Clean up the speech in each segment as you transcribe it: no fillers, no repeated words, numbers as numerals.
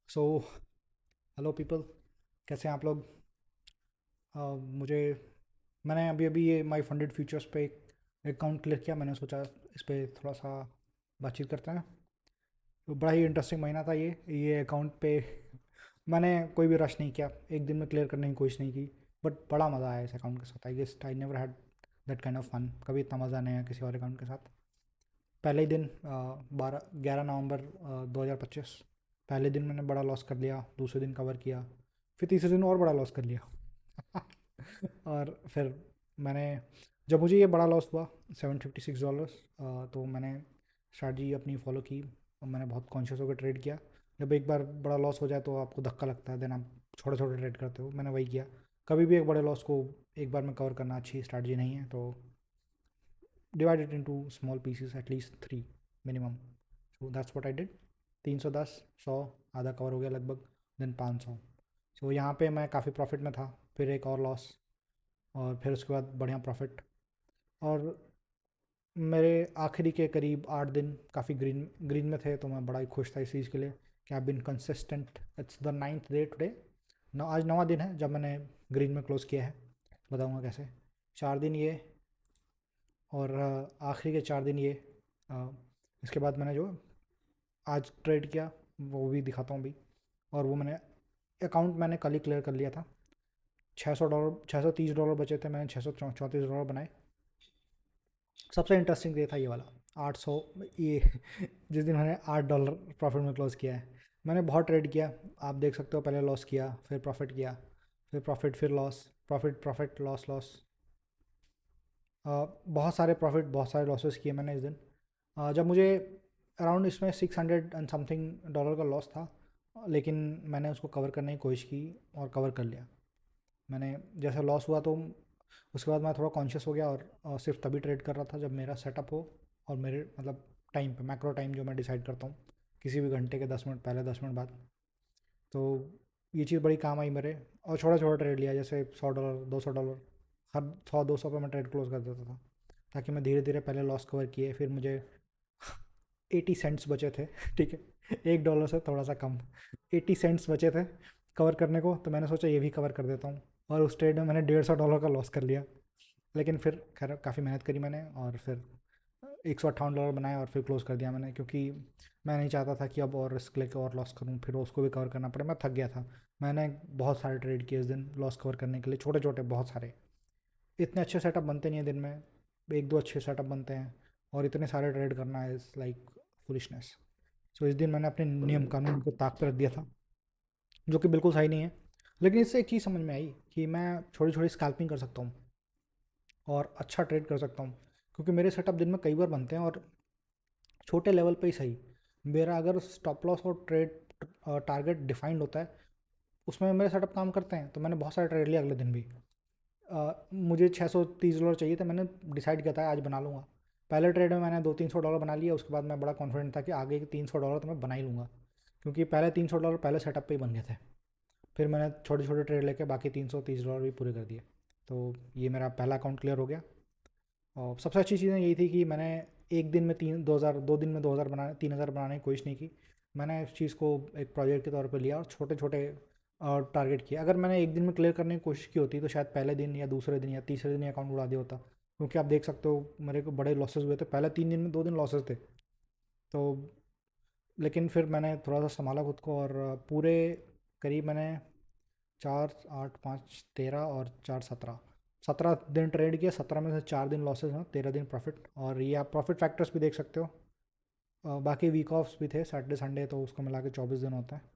So hello people, कैसे हैं आप लोग। मुझे मैंने अभी अभी ये माई फंडेड फ्यूचर्स पे एक अकाउंट क्लियर किया। मैंने सोचा इस पे थोड़ा सा बातचीत करते हैं। तो बड़ा ही इंटरेस्टिंग महीना था ये अकाउंट पे मैंने कोई भी रश नहीं किया, एक दिन में क्लियर करने की कोशिश नहीं की। बट बड़ा मज़ा आया इस अकाउंट के साथ। I guess I never had that kind of fun. कभी इतना मज़ा नहीं आया किसी और अकाउंट के साथ। पहले ही दिन 11 नवंबर 2025, पहले दिन मैंने बड़ा लॉस कर लिया, दूसरे दिन कवर किया, फिर तीसरे दिन और बड़ा लॉस कर लिया। और फिर मैंने, जब मुझे ये बड़ा लॉस हुआ $756, तो मैंने स्ट्रैटी अपनी फॉलो की और मैंने बहुत कॉन्शियस होकर ट्रेड किया। जब एक बार बड़ा लॉस हो जाए तो आपको धक्का लगता है, देन आप छोटे छोटे ट्रेड करते हो। मैंने वही किया। कभी भी एक बड़े लॉस को एक बार में कवर करना अच्छी स्ट्रैटी नहीं है, तो divide it into small pieces, at least 3 minimum. So that's what I did. 310, 100, आधा कवर हो गया लगभग, देन 500। सो यहाँ पे मैं काफ़ी प्रॉफिट में था, फिर एक और लॉस, और फिर उसके बाद बढ़िया प्रॉफिट। और मेरे आखिरी के करीब 8 दिन काफ़ी ग्रीन ग्रीन में थे, तो मैं बड़ा ही खुश था इस चीज़ के लिए कि I been consistent. It's the 9th day today. आज 9वां दिन है जब मैंने ग्रीन में क्लोज़ किया है। बताऊँगा कैसे। 4 दिन ये, और आखिरी के 4 दिन ये। अ, इसके बाद मैंने जो आज ट्रेड किया वो भी दिखाता हूँ अभी। और वो मैंने अकाउंट मैंने कल ही क्लियर कर लिया था। $600, $630 बचे थे, मैंने $634 बनाए। सबसे इंटरेस्टिंग डे था ये वाला, 800। ये जिस दिन मैंने $8 प्रॉफिट में क्लोज किया है। मैंने बहुत ट्रेड किया, आप देख सकते हो। पहले लॉस किया, फिर प्रॉफिट किया, फिर प्रॉफिट, फिर loss, profit profit loss loss. बहुत सारे प्रॉफिट, बहुत सारे लॉसेस किए मैंने इस दिन। जब मुझे अराउंड इसमें 600 एंड समथिंग डॉलर का लॉस था, लेकिन मैंने उसको कवर करने की कोशिश की और कवर कर लिया। मैंने जैसे लॉस हुआ तो उसके बाद मैं थोड़ा कॉन्शियस हो गया, और सिर्फ तभी ट्रेड कर रहा था जब मेरा सेटअप हो, और मेरे मतलब टाइम पे, मैक्रो टाइम जो मैं डिसाइड करता हूँ किसी भी घंटे के 10 मिनट पहले, 10 मिनट बाद। तो ये चीज़ बड़ी काम आई मेरे। और छोटा छोटा ट्रेड लिया, जैसे $100, $200, हर 100-200 पे मैं ट्रेड क्लोज कर देता था, ताकि मैं धीरे धीरे पहले लॉस कवर किए, फिर मुझे 80 सेंट्स बचे थे। ठीक है, $1 से थोड़ा सा कम, 80 सेंट्स बचे थे कवर करने को, तो मैंने सोचा ये भी कवर कर देता हूँ। और उस ट्रेड में मैंने $150 का लॉस कर लिया। लेकिन फिर खैर काफ़ी मेहनत करी मैंने, और फिर $158 बनाए और फिर क्लोज कर दिया मैंने, क्योंकि मैं नहीं चाहता था कि अब और रिस्क लेके और लॉस करूँ, फिर उसको भी कवर करना पड़े। मैं थक गया था। मैंने बहुत सारे ट्रेड किए इस दिन लॉस कवर करने के लिए, छोटे छोटे बहुत सारे। इतने अच्छे सेटअप बनते नहीं है दिन में, एक दो अच्छे सेटअप बनते हैं, और इतने सारे ट्रेड करना इज़ लाइक फुलिशनेस। सो इस दिन मैंने अपने नियम कानून को ताक पर रख दिया था, जो कि बिल्कुल सही नहीं है। लेकिन इससे एक चीज़ समझ में आई कि मैं छोटी छोटी स्कैल्पिंग कर सकता हूँ और अच्छा ट्रेड कर सकता हूँ, क्योंकि मेरे सेटअप दिन में कई बार बनते हैं, और छोटे लेवल पे ही सही। मेरा अगर स्टॉप लॉस और ट्रेड टारगेट डिफाइंड होता है, उसमें मेरे सेटअप काम करते हैं, तो मैंने बहुत सारे ट्रेड लिए अगले दिन भी। मुझे $630 चाहिए था, मैंने डिसाइड किया था आज बना लूँगा। पहले ट्रेड में मैंने $200-300 बना लिया, उसके बाद मैं बड़ा कॉन्फिडेंट था कि आगे के $300 तो मैं बना ही लूँगा, क्योंकि पहले $300 पहले सेटअप पे ही बन गए थे। फिर मैंने छोटे छोटे ट्रेड लेके बाकी $330 भी पूरे कर दिए। तो ये मेरा पहला अकाउंट क्लियर हो गया। और सबसे अच्छी चीज़ें यही थी कि मैंने एक दिन में 3 2000, 2 दिन में 2000 बनाने, 3000 बनाने की कोशिश नहीं की। मैंने इस चीज़ को एक प्रोजेक्ट के तौर पे लिया और छोटे छोटे टारगेट किया। अगर मैंने एक दिन में क्लियर करने की कोशिश की होती तो शायद पहले दिन या दूसरे दिन या तीसरे दिन ही अकाउंट उड़ा दिया होता, क्योंकि आप देख सकते हो मेरे को बड़े लॉसेस हुए थे पहले 3 दिन में, 2 दिन लॉसेस थे। तो लेकिन फिर मैंने थोड़ा सा संभाला खुद को, और पूरे करीब मैंने 4 8 5 13 और 4 17, 17 दिन ट्रेड किया। 17 में से 4 दिन लॉसेस हैं, 13 दिन प्रॉफिट। और ये आप प्रॉफिट फैक्टर्स भी देख सकते हो। बाकी वीक ऑफ्स भी थे, सैटरडे संडे, तो उसको मिला के 24 दिन होता है।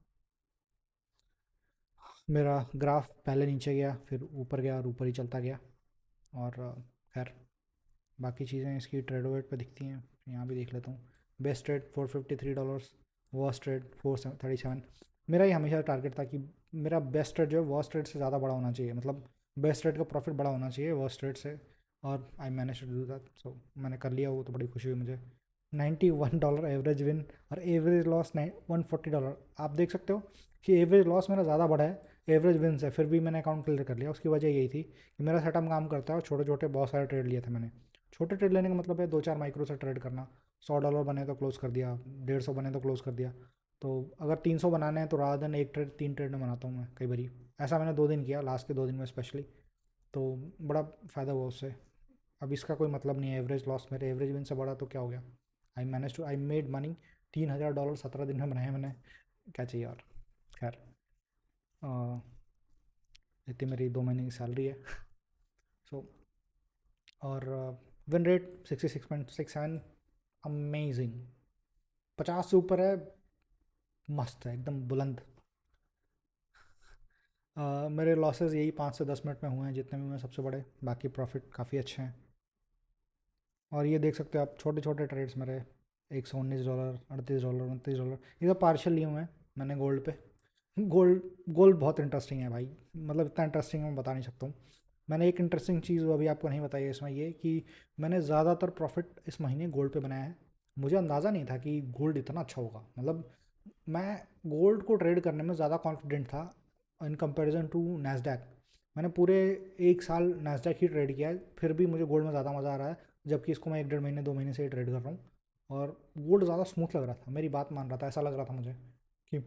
मेरा ग्राफ पहले नीचे गया, फिर ऊपर गया, और ऊपर ही चलता गया। और खैर बाकी चीज़ें इसकी ट्रेडोवेट पे दिखती हैं, यहाँ भी देख लेता हूँ। Best trade $453, worst trade 437। मेरा ही हमेशा टारगेट था कि मेरा बेस्ट ट्रेड जो है वर्स्ट ट्रेड से ज़्यादा बड़ा होना चाहिए, मतलब बेस्ट ट्रेड का प्रॉफिट बड़ा होना चाहिए वर्स्ट ट्रेड से। और I manage to do that, so मैंने कर लिया वो, तो बड़ी खुशी हुई मुझे। $91 एवरेज विन, और एवरेज लॉस $140। आप देख सकते हो कि एवरेज लॉस मेरा ज़्यादा बड़ा है एवरेज विन से, फिर भी मैंने अकाउंट क्लियर कर लिया। उसकी वजह यही थी कि मेरा सेटअप काम करता है, और छोटे छोटे बहुत सारे ट्रेड लिए थे मैंने। छोटे ट्रेड लेने का मतलब है 2-4 माइक्रो से ट्रेड करना। $100 बने तो क्लोज कर दिया, 150 बने तो क्लोज कर दिया। तो अगर 300 बनाने हैं तो रात दिन एक ट्रेड 3 ट्रेड में बनाता हूँ मैं कई बारी। ऐसा मैंने 2 दिन किया, लास्ट के 2 दिन में स्पेशली, तो बड़ा फ़ायदा हुआ उससे। अब इसका कोई मतलब नहीं है एवरेज लॉस, मेरे एवरेज विन से बड़ा तो क्या हो गया। आई मेड मनी, $3000 17 दिन में बनाया मैंने, क्या चाहिए और। खैर, इतनी मेरी 2 महीने की सैलरी है। सो और विन रेट 66.67, अमेजिंग। 50 से ऊपर है, मस्त है एकदम बुलंद। मेरे लॉसेस यही 5 से 10 मिनट में हुए हैं जितने भी हुए हैं सबसे बड़े, बाकी प्रॉफिट काफ़ी अच्छे हैं। और ये देख सकते हो आप, छोटे छोटे ट्रेड्स मेरे, $119, $38, $29, ये सब पार्शियल लिए हुए हैं मैंने गोल्ड पे। गोल्ड गोल्ड बहुत इंटरेस्टिंग है भाई, मतलब इतना इंटरेस्टिंग है मैं बता नहीं सकता हूँ। मैंने एक इंटरेस्टिंग चीज़ अभी आपको नहीं बताई है इसमें, ये कि मैंने ज़्यादातर प्रॉफिट इस महीने गोल्ड पे बनाया है। मुझे अंदाज़ा नहीं था कि गोल्ड इतना अच्छा होगा, मतलब मैं गोल्ड को ट्रेड करने में ज़्यादा कॉन्फिडेंट था इन कंपैरिजन टू नैस्डैक। मैंने पूरे 1 साल नैस्डैक ही ट्रेड किया है, फिर भी मुझे गोल्ड में ज़्यादा मज़ा आ रहा है, जबकि इसको मैं 1 डेढ़ महीने 2 महीने से ही ट्रेड कर रहा हूँ। और गोल्ड ज़्यादा स्मूथ लग रहा था, मेरी बात मान रहा था, ऐसा लग रहा था मुझे कि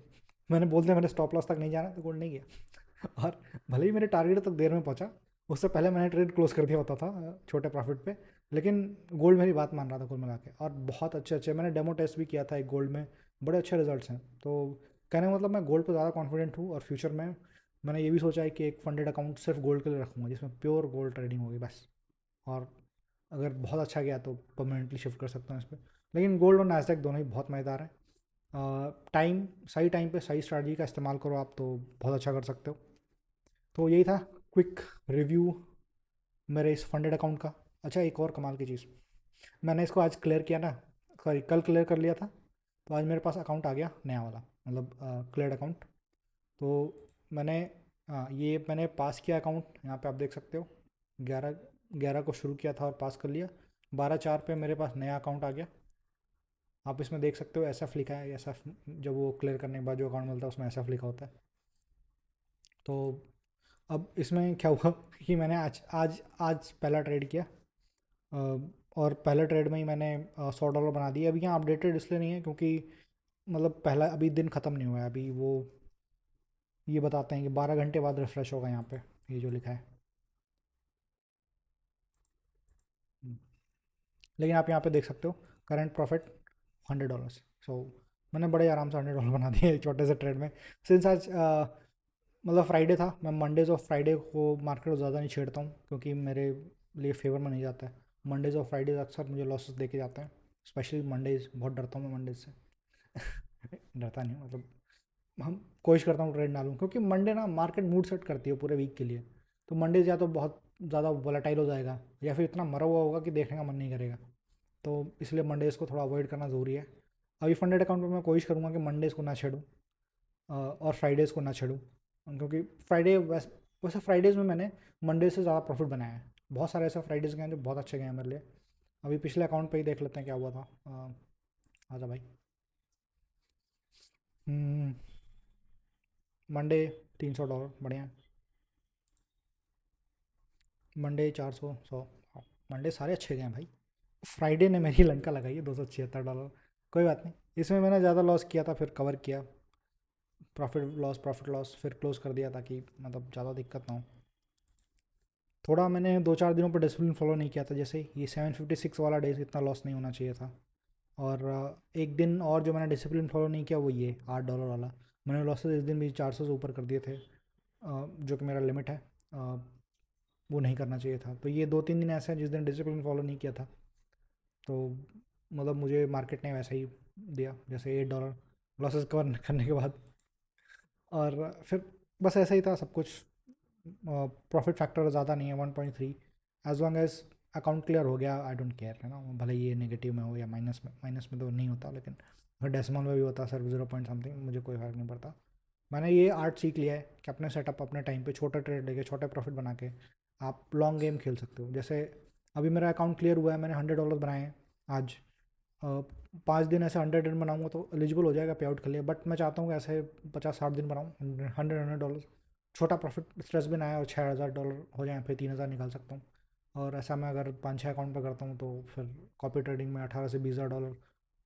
मैंने बोल दिया मैंने स्टॉप लॉस तक नहीं जाना, तो गोल्ड नहीं गया। और भले ही मेरे टारगेट तक देर में पहुंचा, उससे पहले मैंने ट्रेड क्लोज कर दिया होता था छोटे प्रॉफिट पे, लेकिन गोल्ड मेरी बात मान रहा था कुल मिला के। और बहुत अच्छे अच्छे मैंने डेमो टेस्ट भी किया था एक गोल्ड में, बड़े अच्छे रिजल्ट्स हैं। तो कहने का मतलब मैं गोल्ड पे ज़्यादा कॉन्फिडेंट हूँ, और फ्यूचर में मैंने ये भी सोचा है कि एक फंडेड अकाउंट सिर्फ गोल्ड के लिए रखूँगा, जिसमें प्योर गोल्ड ट्रेडिंग होगी बस। और अगर बहुत अच्छा गया तो परमानेंटली शिफ्ट कर सकता हूँ इस पर। लेकिन गोल्ड और नैस्डैक दोनों ही बहुत मज़ेदार हैं। टाइम सही टाइम पे सही स्ट्रैटेजी का इस्तेमाल करो आप तो बहुत अच्छा कर सकते हो। तो यही था क्विक रिव्यू मेरे इस फंडेड अकाउंट का। अच्छा, एक और कमाल की चीज़, मैंने इसको आज क्लियर किया ना, सॉरी कल क्लियर कर लिया था, तो आज मेरे पास अकाउंट आ गया नया वाला, मतलब क्लियर्ड अकाउंट। तो मैंने, ये मैंने पास किया अकाउंट, यहाँ पे आप देख सकते हो, 11/11 को शुरू किया था और पास कर लिया। 12/4 पे मेरे पास नया अकाउंट आ गया। आप इसमें देख सकते हो एसएफ लिखा है, एसएफ जब वो क्लियर करने के बाद जो अकाउंट मिलता है उसमें एसएफ लिखा होता है। तो अब इसमें क्या हुआ कि मैंने आज आज आज पहला ट्रेड किया, और पहले ट्रेड में ही मैंने $100 बना दिए। अभी यहाँ अपडेटेड इसलिए नहीं है क्योंकि मतलब पहला अभी दिन ख़त्म नहीं हुआ है, अभी वो ये बताते हैं कि 12 घंटे बाद रिफ़्रेश होगा यहाँ पे, ये जो लिखा है। हम्म। लेकिन आप यहाँ पे देख सकते हो करंट प्रॉफिट $100। सो मैंने बड़े आराम से $100 बना दिए एक छोटे से ट्रेड में। सिंस आज मतलब फ्राइडे था, मैं मंडेज़ और फ्राइडे को मार्केट को ज़्यादा नहीं छेड़ता हूँ क्योंकि मेरे लिए फेवर में नहीं जाता है। मंडेज़ और फ्राइडेज़ अक्सर मुझे लॉसेस दे के जाते हैं, स्पेशली मंडेज़, बहुत डरता हूँ मैं मंडेज़ से। डरता नहीं मतलब, हम कोशिश करता हूँ ट्रेड ना लूँ, क्योंकि मंडे ना मार्केट मूड सेट करती है पूरे वीक के लिए। तो मंडेज या तो बहुत ज़्यादा वोलेटाइल हो जाएगा, या फिर इतना मरा हुआ होगा कि देखने का मन नहीं करेगा। तो इसलिए मंडेज़ को थोड़ा अवॉइड करना ज़रूरी है। अभी फंडेड अकाउंट में मैं कोशिश करूँगा कि मंडेज़ को ना छेड़ूँ, और फ्राइडेज़ को ना छेड़ूँ, क्योंकि फ्राइडे वैसे फ्राइडेज़ में मैंने मंडे से ज़्यादा प्रॉफिट बनाया है। बहुत सारे ऐसे फ्राइडेज़ गए हैं जो बहुत अच्छे गए हैं मेरे लिए। अभी पिछले अकाउंट पे ही देख लेते हैं क्या हुआ था। आजा भाई। मंडे $300, बढ़िया। मंडे 400, 100, मंडे सारे अच्छे गए हैं भाई। फ्राइडे ने मेरी लंका लगाई है $276। कोई बात नहीं, इसमें मैंने ज़्यादा लॉस किया था, फिर कवर किया, प्रॉफिट लॉस फिर क्लोज कर दिया ताकि मतलब ज़्यादा दिक्कत ना हो। थोड़ा मैंने 2-4 दिनों पर डिसिप्लिन फॉलो नहीं किया था, जैसे ये 756 वाला डेज इतना लॉस नहीं होना चाहिए था। और एक दिन और जो मैंने डिसिप्लिन फॉलो नहीं किया वो ये $8 वाला, मैंने लॉसेस इस दिन भी 400 से ऊपर कर दिए थे, जो कि मेरा लिमिट है, वो नहीं करना चाहिए था। तो ये 2-3 दिन ऐसे हैं जिस दिन डिसिप्लिन फॉलो नहीं किया था, तो मतलब मुझे मार्केट ने वैसा ही दिया, जैसे $8 लॉसेस कवर करने के बाद। और फिर बस ऐसा ही था सब कुछ। प्रॉफिट फैक्टर ज़्यादा नहीं है, 1.3। As long as account clear हो गया, आई डोंट केयर, है ना, भले ये नेगेटिव में हो या माइनस में तो नहीं होता, लेकिन अगर डेसिमल में भी होता सिर्फ 0 पॉइंट समथिंग, मुझे कोई फ़र्क नहीं पड़ता। मैंने ये आर्ट सीख लिया है कि अपने सेटअप अपने टाइम पे छोटा ट्रेड लेके छोटे प्रॉफिट बना के आप लॉन्ग गेम खेल सकते हो। जैसे अभी मेरा अकाउंट क्लियर हुआ है, मैंने $100 बनाए हैं आज। 5 दिन ऐसे 100 दिन बनाऊंगा तो एलिजिबल हो जाएगा पे आउट के लिए, बट मैं चाहता हूँ कि ऐसे 50-60 दिन बनाऊँ, 100 $100, छोटा प्रॉफिट, स्ट्रेस भी ना आए, और $6000 हो जाए, फिर 3000 निकाल सकता हूँ। और ऐसा मैं अगर 5-6 अकाउंट पर करता हूँ तो फिर कॉपी ट्रेडिंग में $18,000 से $20,000,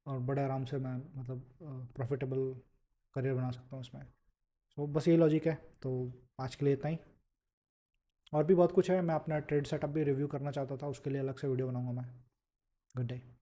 और बड़े आराम से मैं मतलब प्रॉफिटेबल करियर बना सकता हूँ उसमें। सो बस ये लॉजिक है। तो आज के लिए इतना ही। और भी बहुत कुछ है, मैं अपना ट्रेड सेटअप भी रिव्यू करना चाहता था, उसके लिए अलग से वीडियो बनाऊंगा मैं। Good day.